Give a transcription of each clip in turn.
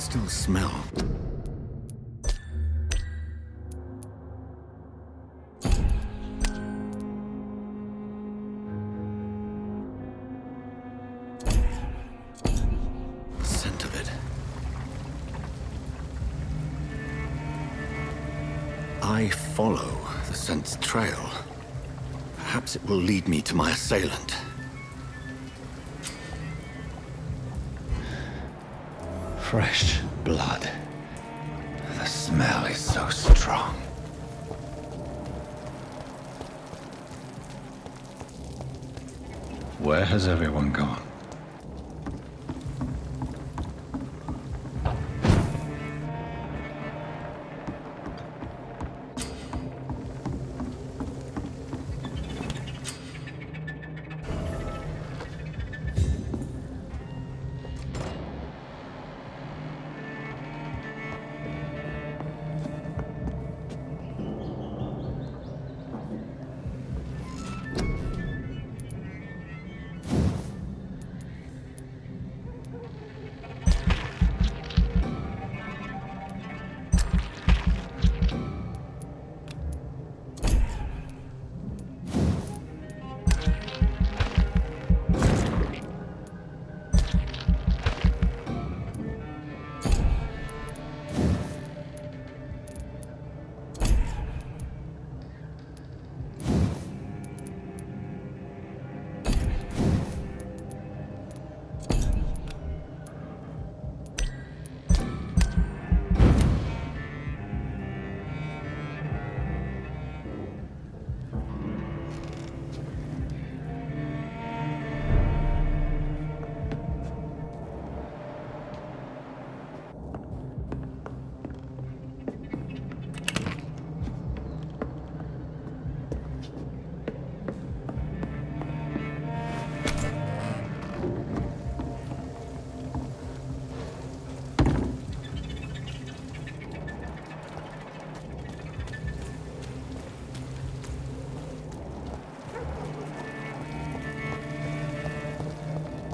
still smell. The scent of it. I follow the scent's trail. Perhaps it will lead me to my assailant. Fresh blood. The smell is so strong. Where has everyone gone?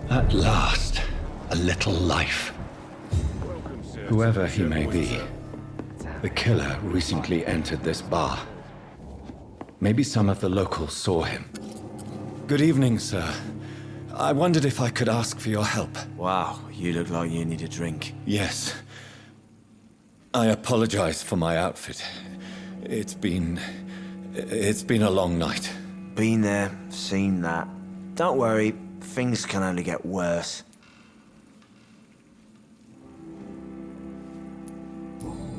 At last, a little life. Whoever he may be, the killer recently entered this bar. Maybe some of the locals saw him. Good evening, sir. I wondered if I could ask for your help. Wow, you look like you need a drink. Yes. I apologize for my outfit. It's been a long night. Been there, seen that. Don't worry, things can only get worse.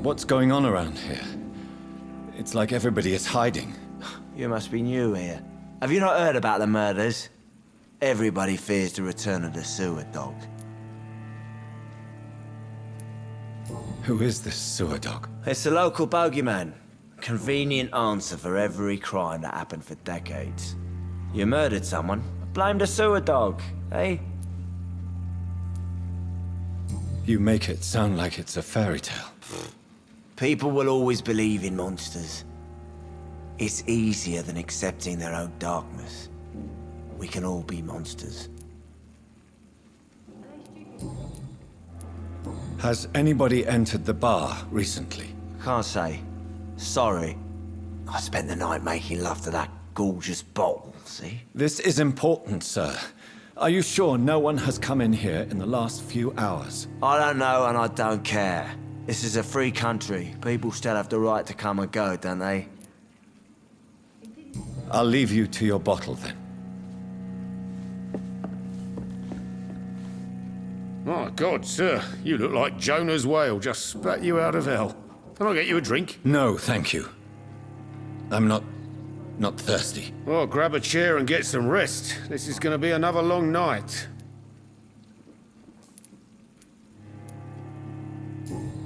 What's going on around here? It's like everybody is hiding. You must be new here. Have you not heard about the murders? Everybody fears the return of the sewer dog. Who is this sewer dog? It's the local bogeyman. Convenient answer for every crime that happened for decades. You murdered someone, blame the sewer dog, eh? You make it sound like it's a fairy tale. People will always believe in monsters. It's easier than accepting their own darkness. We can all be monsters. Has anybody entered the bar recently? Can't say. Sorry. I spent the night making love to that gorgeous bottle, see? This is important, sir. Are you sure no one has come in here in the last few hours? I don't know and I don't care. This is a free country. People still have the right to come and go, don't they? I'll leave you to your bottle then. My God, sir, you look like Jonah's whale just spat you out of hell. Can I get you a drink? No, thank you. I'm not thirsty. Well, grab a chair and get some rest. This is going to be another long night.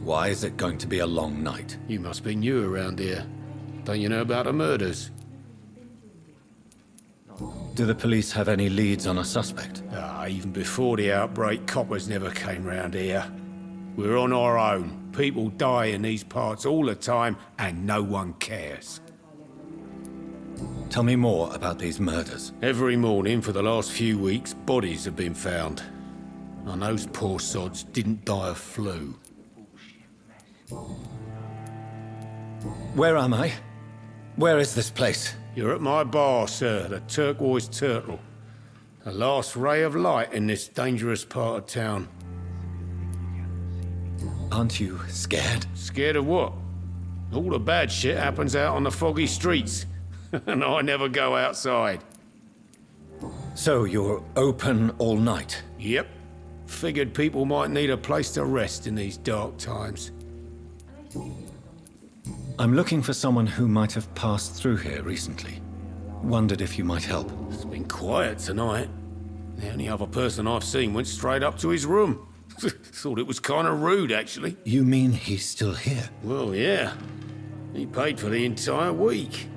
Why is it going to be a long night? You must be new around here. Don't you know about the murders? Do the police have any leads on a suspect? Even before the outbreak, coppers never came round here. We're on our own. People die in these parts all the time, and no one cares. Tell me more about these murders. Every morning for the last few weeks, bodies have been found. And those poor sods didn't die of flu. Where am I? Where is this place? You're at my bar, sir, the Turquoise Turtle. The last ray of light in this dangerous part of town. Aren't you scared? Scared of what? All the bad shit happens out on the foggy streets. And I never go outside. So you're open all night? Yep. Figured people might need a place to rest in these dark times. I'm looking for someone who might have passed through here recently. Wondered if you might help. It's been quiet tonight. The only other person I've seen went straight up to his room. Thought it was kind of rude, actually. You mean he's still here? Well, yeah. He paid for the entire week.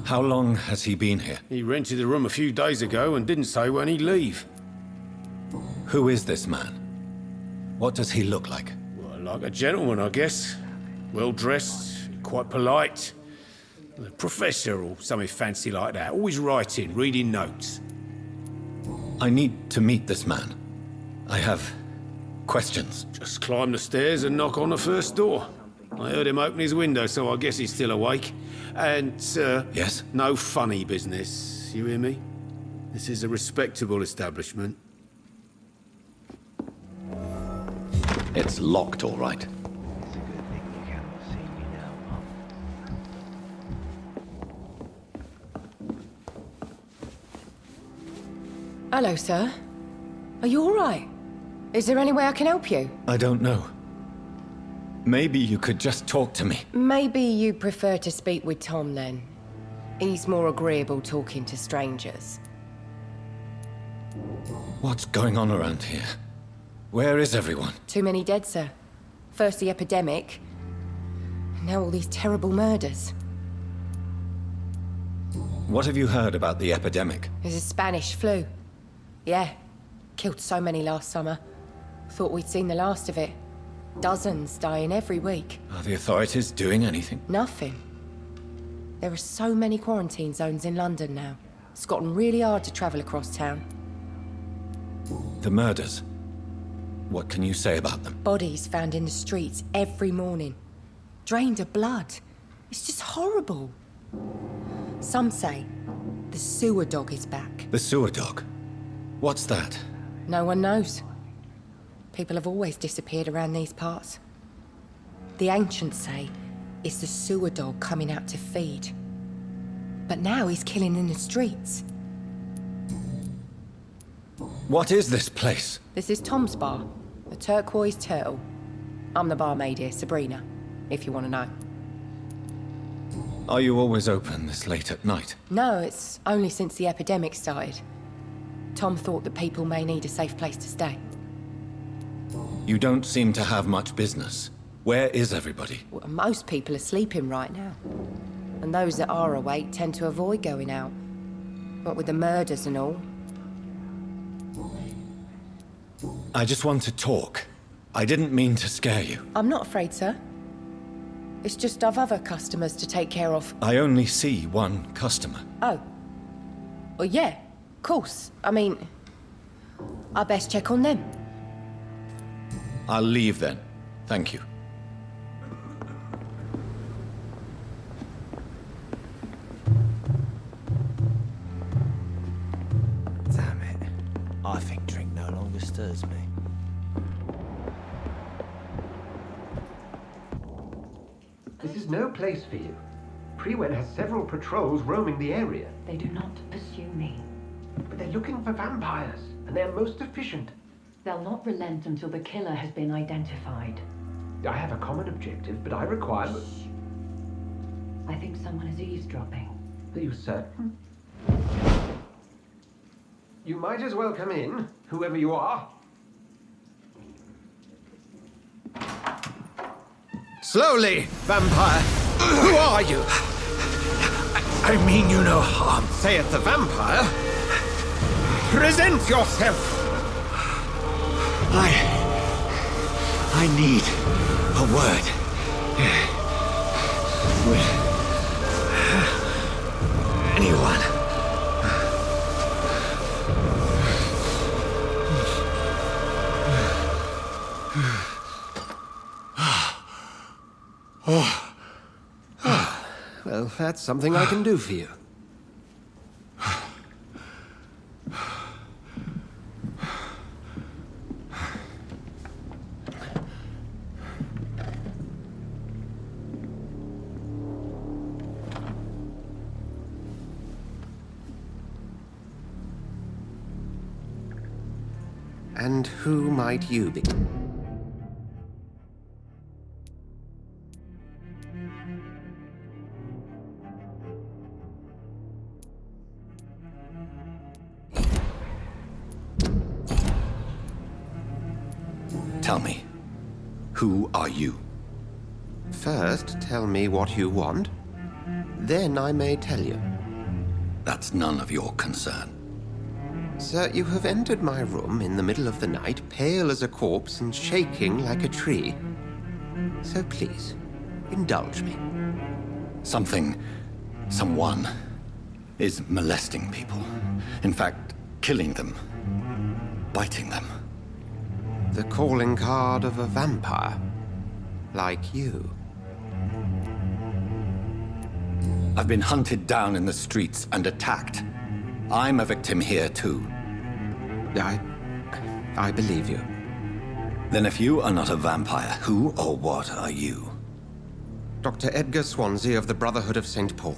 How long has he been here? He rented the room a few days ago and didn't say when he'd leave. Who is this man? What does he look like? Well, like a gentleman, I guess. Well-dressed, quite polite. A professor or something fancy like that. Always writing, reading notes. I need to meet this man. I have questions. Just climb the stairs and knock on the first door. I heard him open his window, so I guess he's still awake. And, sir... Yes? No funny business, you hear me? This is a respectable establishment. It's locked, all right. Hello, sir. Are you all right? Is there any way I can help you? I don't know. Maybe you could just talk to me. Maybe you prefer to speak with Tom, then. He's more agreeable talking to strangers. What's going on around here? Where is everyone? Too many dead, sir. First the epidemic, now all these terrible murders. What have you heard about the epidemic? There's a Spanish flu. Yeah, killed so many last summer. Thought we'd seen the last of it. Dozens dying every week. Are the authorities doing anything? Nothing. There are so many quarantine zones in London now. It's gotten really hard to travel across town. The murders. What can you say about them? Bodies found in the streets every morning. Drained of blood. It's just horrible. Some say the sewer dog is back. The sewer dog? What's that? No one knows. People have always disappeared around these parts. The ancients say it's the sewer dog coming out to feed. But now he's killing in the streets. What is this place? This is Tom's bar, the Turquoise Turtle. I'm the barmaid here, Sabrina, if you want to know. Are you always open this late at night? No, it's only since the epidemic started. Tom thought that people may need a safe place to stay. You don't seem to have much business. Where is everybody? Well, most people are sleeping right now. And those that are awake tend to avoid going out. What with the murders and all. I just want to talk. I didn't mean to scare you. I'm not afraid, sir. It's just I've other customers to take care of. I only see one customer. Oh. Well, yeah, of course. I mean, I best check on them. I'll leave then. Thank you. Damn it. I think drink no longer stirs me. This is no place for you. Prewen has several patrols roaming the area, They do not pursue me. but they're looking for vampires, and they're most efficient. They'll not relent until the killer has been identified. I have a common objective, but I require... I think someone is eavesdropping. Are you certain? You might as well come in, whoever you are. Slowly, vampire! Who are you? I mean you no harm, saith the vampire. Present yourself! I need a word. With anyone. Well, that's something I can do for you. And who might you be? Tell me, who are you? First, tell me what you want. Then I may tell you. That's none of your concern. Sir, you have entered my room in the middle of the night, pale as a corpse and shaking like a tree. So please, indulge me. Someone is molesting people. In fact, killing them. Biting them. The calling card of a vampire. Like you. I've been hunted down in the streets and attacked. I'm a victim here too. I believe you. Then if you are not a vampire, who or what are you? Dr. Edgar Swansea of the Brotherhood of St. Paul.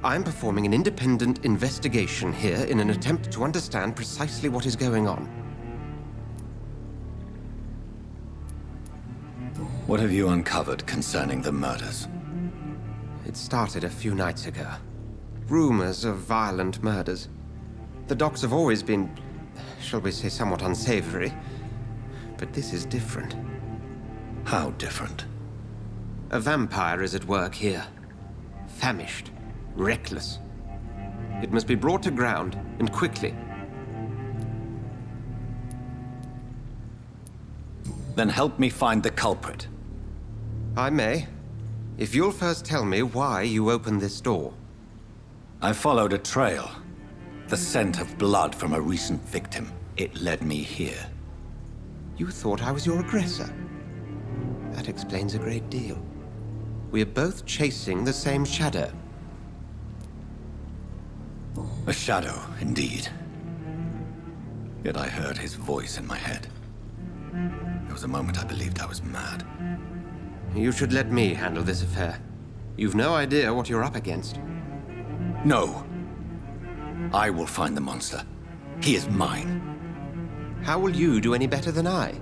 I'm performing an independent investigation here in an attempt to understand precisely what is going on. What have you uncovered concerning the murders? It started a few nights ago. Rumors of violent murders. The docs have always been, shall we say, somewhat unsavory. But this is different. How different? A vampire is at work here. Famished. Reckless. It must be brought to ground, and quickly. Then help me find the culprit. I may. If you'll first tell me why you opened this door. I followed a trail. The scent of blood from a recent victim. It led me here. You thought I was your aggressor. That explains a great deal. We are both chasing the same shadow. A shadow, indeed. Yet I heard his voice in my head. There was a moment I believed I was mad. You should let me handle this affair. You've no idea what you're up against. No. I will find the monster. He is mine. How will you do any better than I?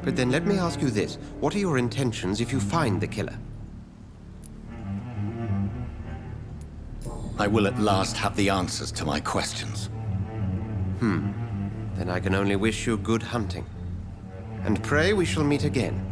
But then let me ask you this. What are your intentions if you find the killer? I will at last have the answers to my questions. Then I can only wish you good hunting. And pray we shall meet again.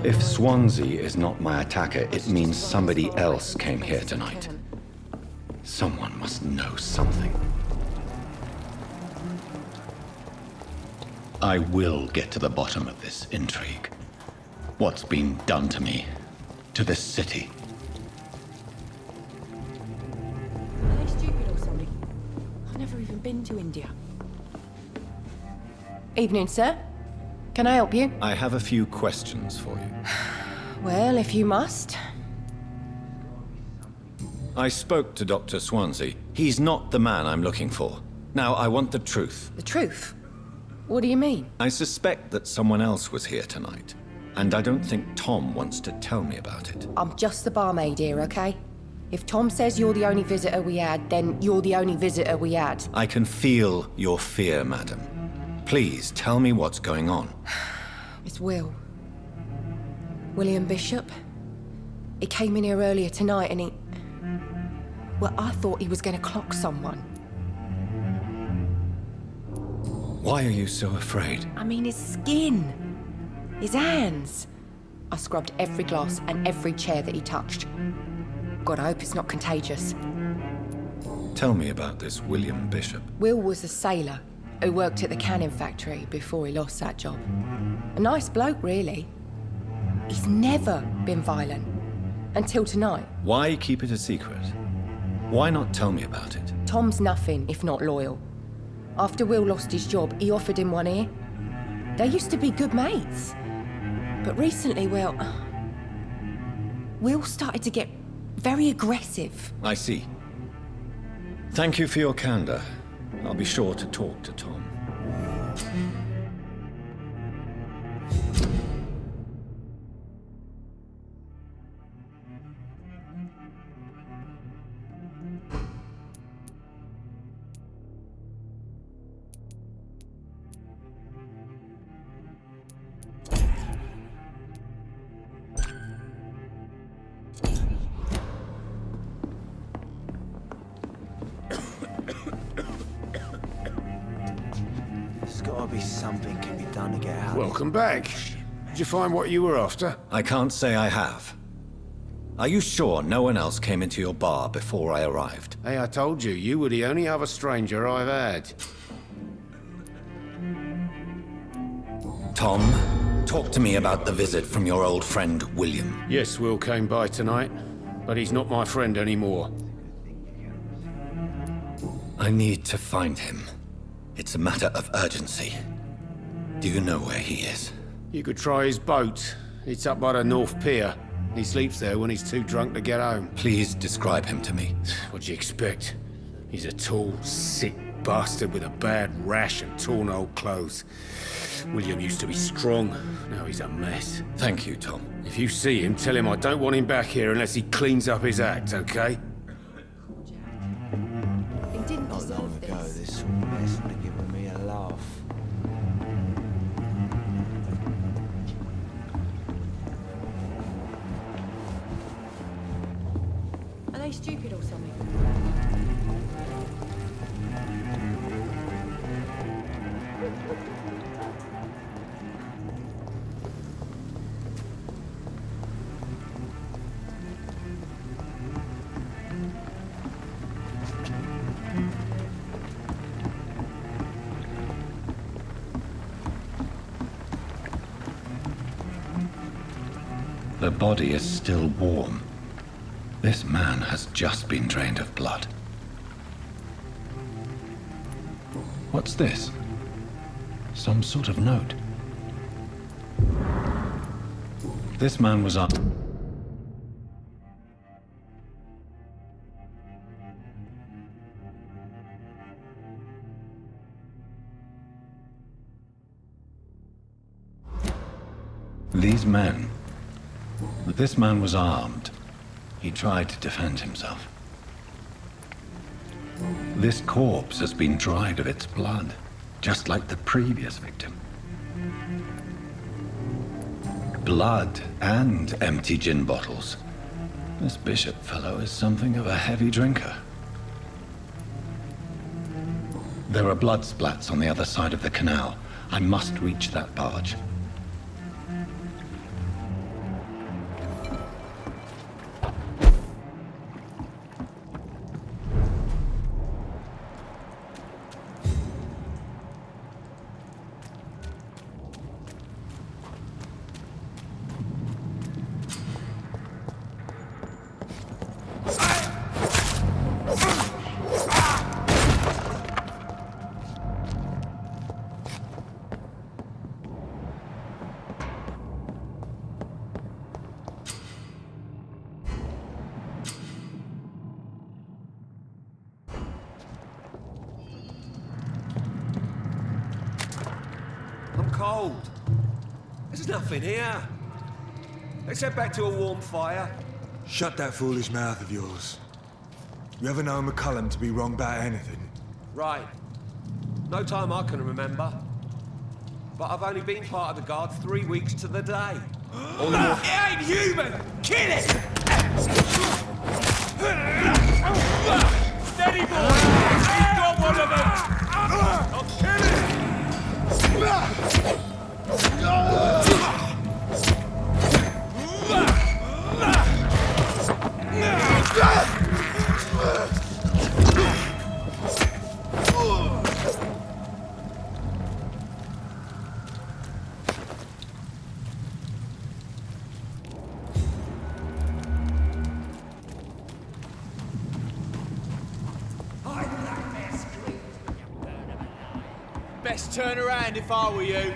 If Swansea is not my attacker, it means somebody else came here tonight. Someone must know something. I will get to the bottom of this intrigue. What's been done to me, to this city. Are they stupid or something? I've never even been to India. Evening, sir. Can I help you? I have a few questions for you. Well, if you must. I spoke to Dr. Swansea. He's not the man I'm looking for. Now, I want the truth. The truth? What do you mean? I suspect that someone else was here tonight, and I don't think Tom wants to tell me about it. I'm just the barmaid here, okay? If Tom says you're the only visitor we had, then you're the only visitor we had. I can feel your fear, madam. Please, tell me what's going on. It's Will. William Bishop. He came in here earlier tonight and he... Well, I thought he was going to clock someone. Why are you so afraid? I mean, his skin. His hands. I scrubbed every glass and every chair that he touched. God, I hope it's not contagious. Tell me about this William Bishop. Will was a sailor. who worked at the canning factory before he lost that job. A nice bloke, really. He's never been violent. Until tonight. Why keep it a secret? Why not tell me about it? Tom's nothing if not loyal. After Will lost his job, he offered him one ear. They used to be good mates. But recently, well, Will started to get very aggressive. I see. Thank you for your candor. I'll be sure to talk to Tom. There's gotta be something can be done to get out. Welcome back. Did you find what you were after? I can't say I have. Are you sure no one else came into your bar before I arrived? Hey, I told you, you were the only other stranger I've had. Tom, talk to me about the visit from your old friend, William. Yes, Will came by tonight, but he's not my friend anymore. I need to find him. It's a matter of urgency. Do you know where he is? You could try his boat. It's up by the North Pier. He sleeps there when he's too drunk to get home. Please describe him to me. What'd you expect? He's a tall, sick bastard with a bad rash and torn old clothes. William used to be strong. Now he's a mess. Thank you, Tom. If you see him, tell him I don't want him back here unless he cleans up his act, okay? He didn't Not long deserve ago, this. this sort of mess would have given me a laugh. Are they stupid or something? The body is still warm. This man has just been drained of blood. What's this? Some sort of note. This man was up. These men. This man was armed. He tried to defend himself. This corpse has been dried of its blood, just like the previous victim. Blood and empty gin bottles. This Bishop fellow is something of a heavy drinker. There are blood splats on the other side of the canal. I must reach that barge. I'm cold. There's nothing here. Let's head back to a warm fire. Shut that foolish mouth of yours. You ever known McCullum to be wrong about anything? Right. No time I can remember. But I've only been part of the guard 3 weeks to the day. It ain't human! Kill it! Steady, boy! He's got one of them! I'll kill him! best turn around if I were you.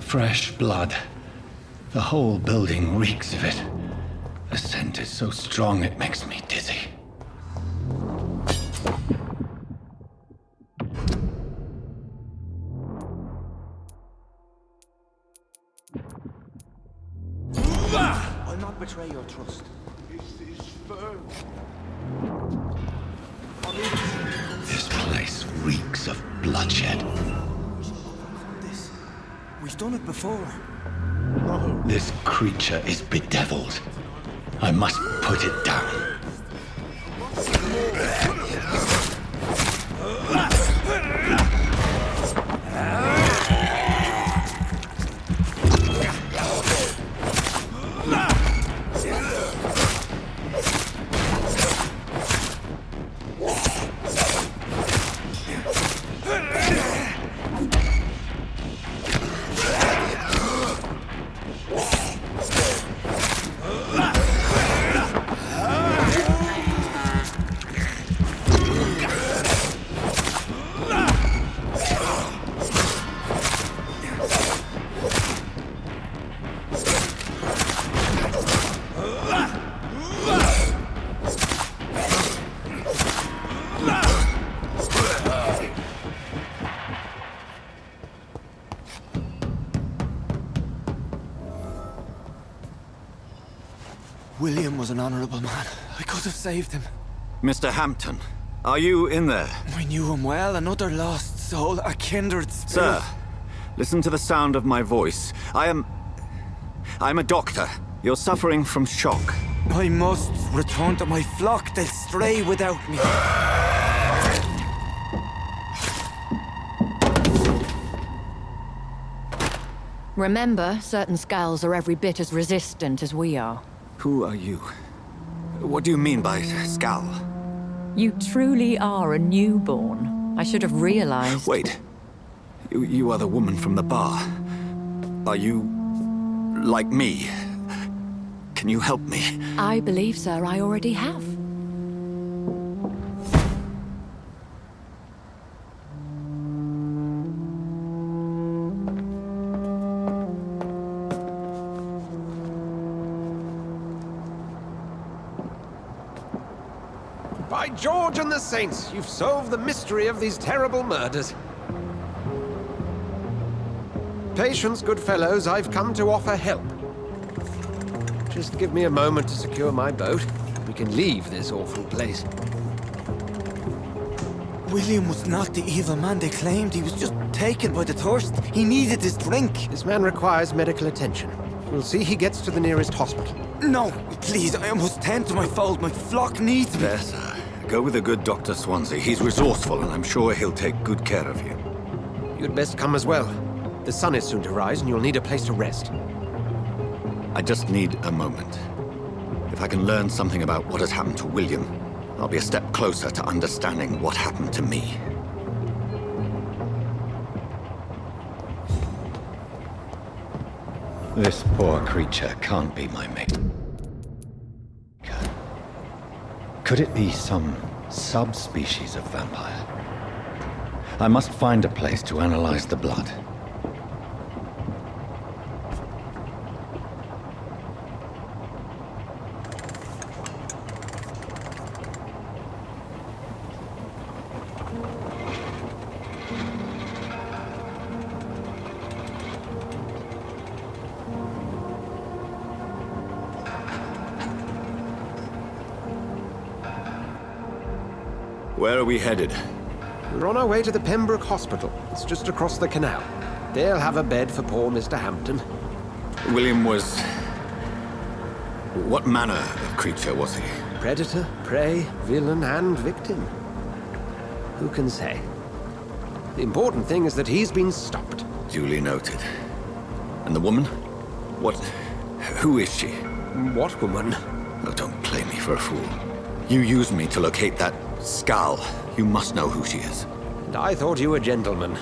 Fresh blood. The whole building reeks of it. The scent is so strong it makes me dizzy. I'll not betray your trust. This is firm. This place reeks of bloodshed. We've done it before. This creature is bedeviled. I must put it down. William was an honorable man. I could have saved him. Mr. Hampton, are you in there? I knew him well, another lost soul, a kindred spirit. Sir, listen to the sound of my voice. I'm a doctor. You're suffering from shock. I must return to my flock. They'll stray without me. Remember, certain skulls are every bit as resistant as we are. Who are you? What do you mean by Skal? You truly are a newborn. I should have realized. Wait. You are the woman from the bar. Are you... like me? Can you help me? I believe, sir, I already have. By George and the Saints, you've solved the mystery of these terrible murders. Patience, good fellows, I've come to offer help. Just give me a moment to secure my boat. We can leave this awful place. William was not the evil man they claimed. He was just taken by the thirst. He needed his drink. This man requires medical attention. We'll see he gets to the nearest hospital. No, please, I must tend to my fold. My flock needs me. There, sir. Go with the good Dr. Swansea. He's resourceful, and I'm sure he'll take good care of you. You'd best come as well. The sun is soon to rise, and you'll need a place to rest. I just need a moment. If I can learn something about what has happened to William, I'll be a step closer to understanding what happened to me. This poor creature can't be my mate. Could it be some subspecies of vampire? I must find a place to analyze the blood. Where are we headed? We're on our way to the Pembroke Hospital. It's just across the canal. They'll have a bed for poor Mr. Hampton. William was... what manner of creature was he? Predator, prey, villain, and victim. Who can say? The important thing is that he's been stopped. Duly noted. And the woman? What... who is she? What woman? Oh, don't play me for a fool. You used me to locate that Skal. You must know who she is. And I thought you a gentleman.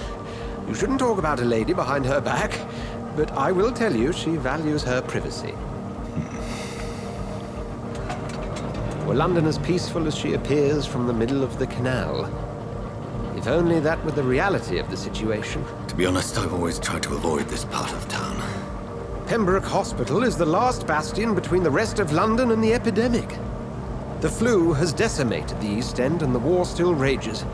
You shouldn't talk about a lady behind her back, but I will tell you she values her privacy. Were London as peaceful as she appears from the middle of the canal? If only that were the reality of the situation. To be honest, I've always tried to avoid this part of town. Pembroke Hospital is the last bastion between the rest of London and the epidemic. The flu has decimated the East End and the war still rages.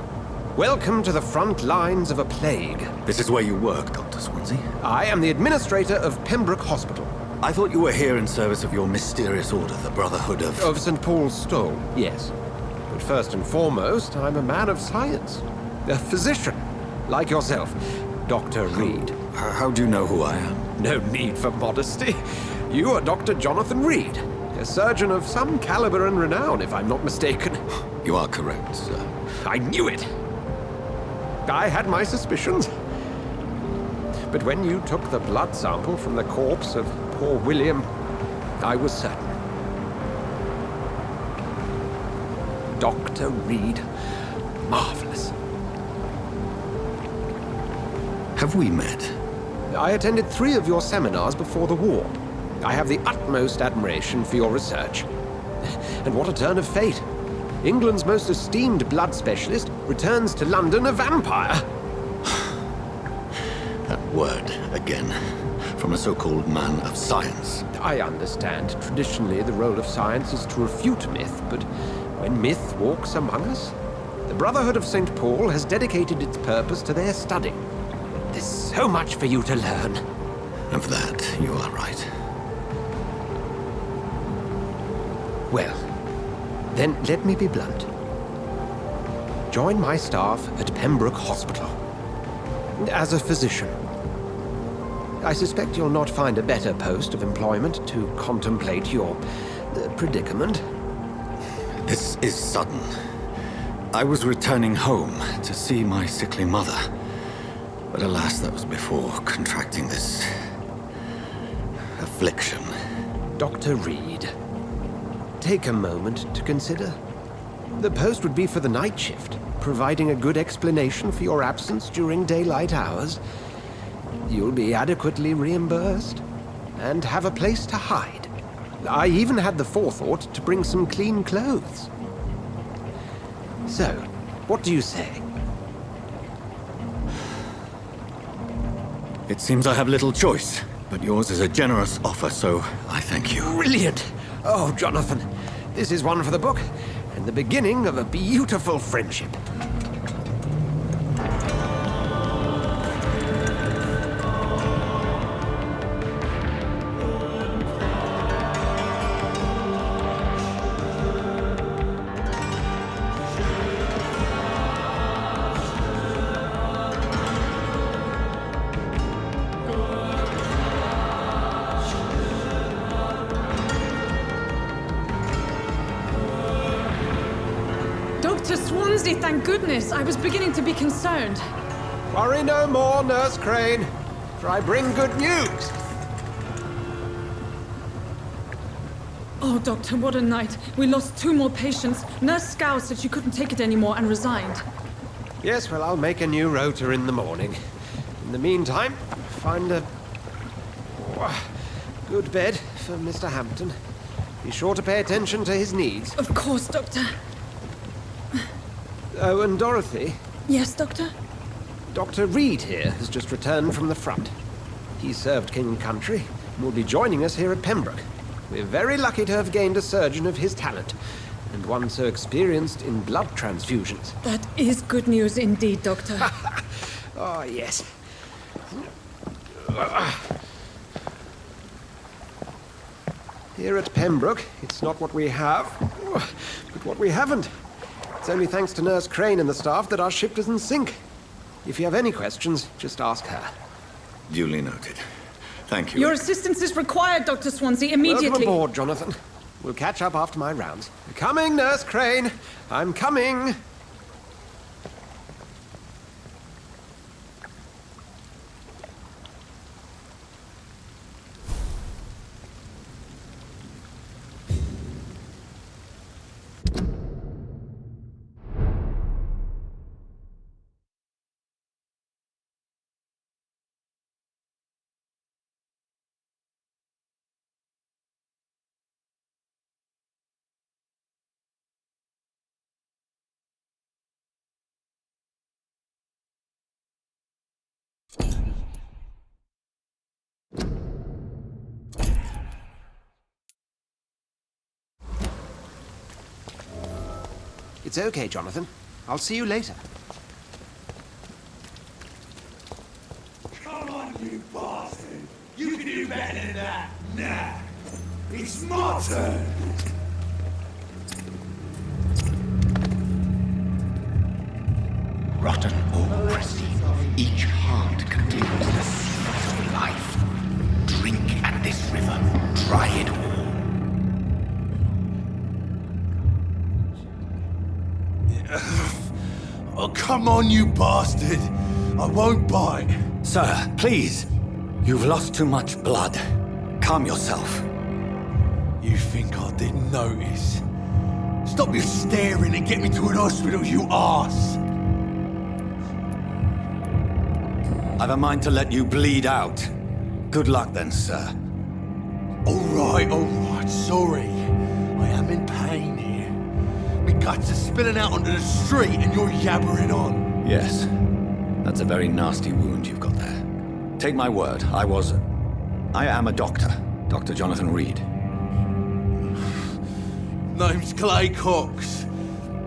Welcome to the front lines of a plague. This is where you work, Dr. Swansea? I am the administrator of Pembroke Hospital. I thought you were here in service of your mysterious order, the Brotherhood of... Of St. Paul's Stole, yes. But first and foremost, I'm a man of science. A physician, like yourself, Dr. Reed. How do you know who I am? No need for modesty. You are Dr. Jonathan Reed, a surgeon of some caliber and renown, if I'm not mistaken. You are correct, sir. I knew it! I had my suspicions. But when you took the blood sample from the corpse of poor William, I was certain. Dr. Reed. Marvelous. Have we met? I attended 3 of your seminars before the war. I have the utmost admiration for your research. And what a turn of fate. England's most esteemed blood specialist returns to London a vampire. That word, again. From a so-called man of science. I understand. Traditionally, the role of science is to refute myth, but when myth walks among us, the Brotherhood of St. Paul has dedicated its purpose to their study. There's so much for you to learn. Of that, you are right. Well, then let me be blunt. Join my staff at Pembroke Hospital. As a physician. I suspect you'll not find a better post of employment to contemplate your predicament. This is sudden. I was returning home to see my sickly mother. But alas, that was before contracting this... affliction. Dr. Reed, take a moment to consider. The post would be for the night shift, providing a good explanation for your absence during daylight hours. You'll be adequately reimbursed, and have a place to hide. I even had the forethought to bring some clean clothes. So, what do you say? It seems I have little choice, but yours is a generous offer, so I thank you. Brilliant! Oh, Jonathan, this is one for the book, and the beginning of a beautiful friendship. Dr. Swansea, thank goodness. I was beginning to be concerned. Worry no more, Nurse Crane, for I bring good news. Oh, Doctor, what a night. We lost 2 more patients. Nurse Scow said she couldn't take it anymore and resigned. Yes, well, I'll make a new rota in the morning. In the meantime, find a good bed for Mr. Hampton. Be sure to pay attention to his needs. Of course, Doctor. Oh, and Dorothy? Yes, Doctor? Dr. Reed here has just returned from the front. He served King and Country and will be joining us here at Pembroke. We're very lucky to have gained a surgeon of his talent, and one so experienced in blood transfusions. That is good news indeed, Doctor. Oh, yes. Here at Pembroke, it's not what we have, but what we haven't. It's only thanks to Nurse Crane and the staff that our ship doesn't sink. If you have any questions, just ask her. Duly noted. Thank you. Your assistance is required, Dr. Swansea, immediately. Welcome aboard, Jonathan. We'll catch up after my rounds. Coming, Nurse Crane. I'm coming. It's okay, Jonathan. I'll see you later. Come on, you bastard! You can do better than that! Nah! It's my turn! Rotten or pristine, each heart contains the seeds of life. Drink at this river, try it all. Oh, come on, you bastard! I won't bite! Sir, please. You've lost too much blood. Calm yourself. You think I didn't notice? Stop your staring and get me to an hospital, you arse! I've a mind to let you bleed out. Good luck then, sir. Alright, sorry. I am in pain here. My guts are spilling out onto the street and you're yabbering on. Yes. That's a very nasty wound you've got there. Take my word, I am a doctor. Dr. Jonathan Reed. Name's Clay Cox.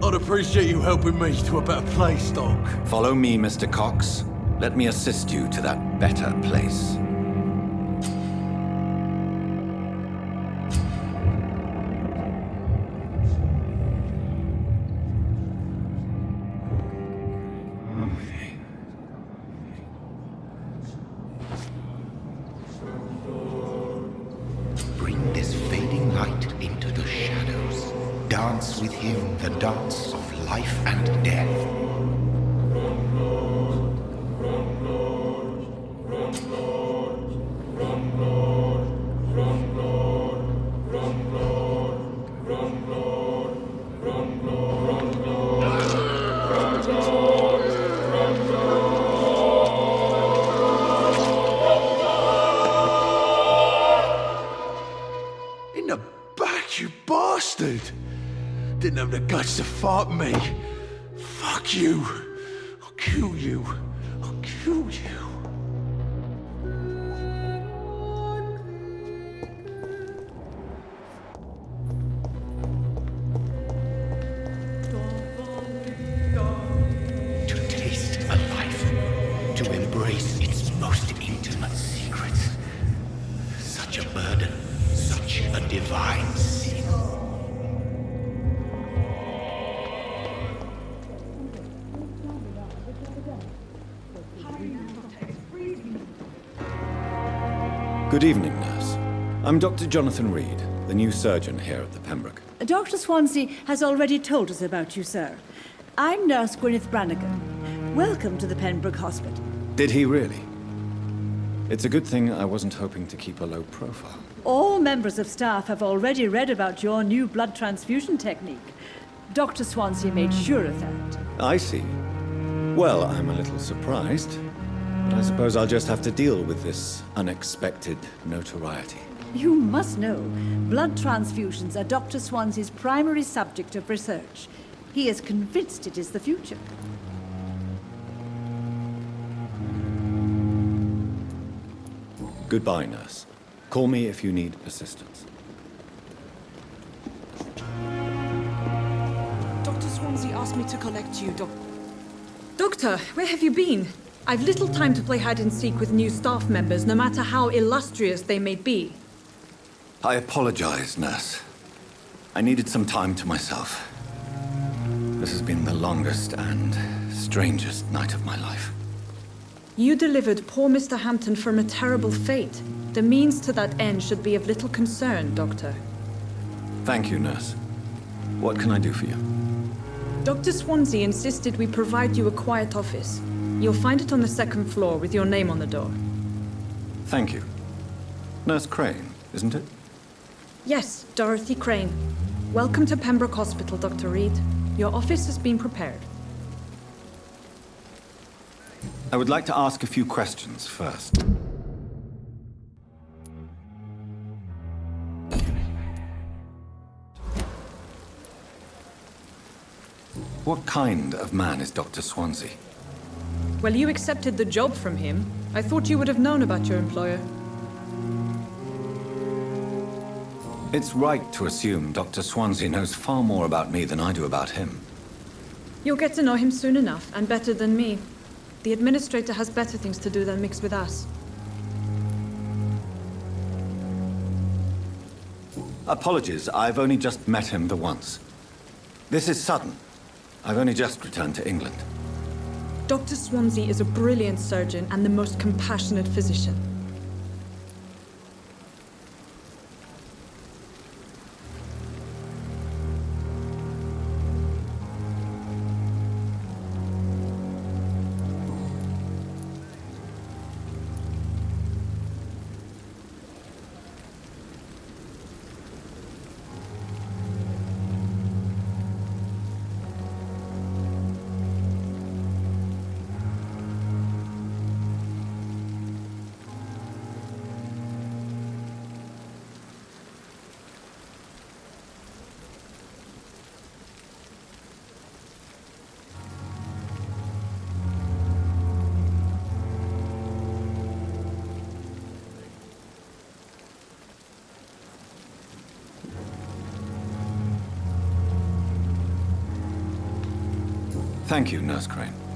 I'd appreciate you helping me to a better place, Doc. Follow me, Mr. Cox. Let me assist you to that better place. Bring this fading light into the shadows. Dance with him the dance of life and death. In the back, you bastard! Didn't have the guts to fuck me. Fuck you. I'll kill you. I'll kill you. To taste a life, to embrace its most intimate secrets. Such a burden, such a divine sin. Good evening, nurse. I'm Dr. Jonathan Reed, the new surgeon here at the Pembroke. Dr. Swansea has already told us about you, sir. I'm Nurse Gwyneth Brannigan. Welcome to the Pembroke Hospital. Did he really? It's a good thing I wasn't hoping to keep a low profile. All members of staff have already read about your new blood transfusion technique. Dr. Swansea made sure of that. I see. Well, I'm a little surprised. But I suppose I'll just have to deal with this unexpected notoriety. You must know, blood transfusions are Dr. Swansea's primary subject of research. He is convinced it is the future. Goodbye, nurse. Call me if you need assistance. Dr. Swansea asked me to collect you, Doctor, where have you been? I've little time to play hide and seek with new staff members, no matter how illustrious they may be. I apologize, nurse. I needed some time to myself. This has been the longest and strangest night of my life. You delivered poor Mr. Hampton from a terrible fate. The means to that end should be of little concern, Doctor. Thank you, nurse. What can I do for you? Dr. Swansea insisted we provide you a quiet office. You'll find it on the second floor with your name on the door. Thank you. Nurse Crane, isn't it? Yes, Dorothy Crane. Welcome to Pembroke Hospital, Dr. Reed. Your office has been prepared. I would like to ask a few questions first. What kind of man is Dr. Swansea? Well, you accepted the job from him. I thought you would have known about your employer. It's right to assume Dr. Swansea knows far more about me than I do about him. You'll get to know him soon enough, and better than me. The administrator has better things to do than mix with us. Apologies, I've only just met him the once. This is sudden. I've only just returned to England. Dr. Swansea is a brilliant surgeon and the most compassionate physician. Thank you, Nurse Crane.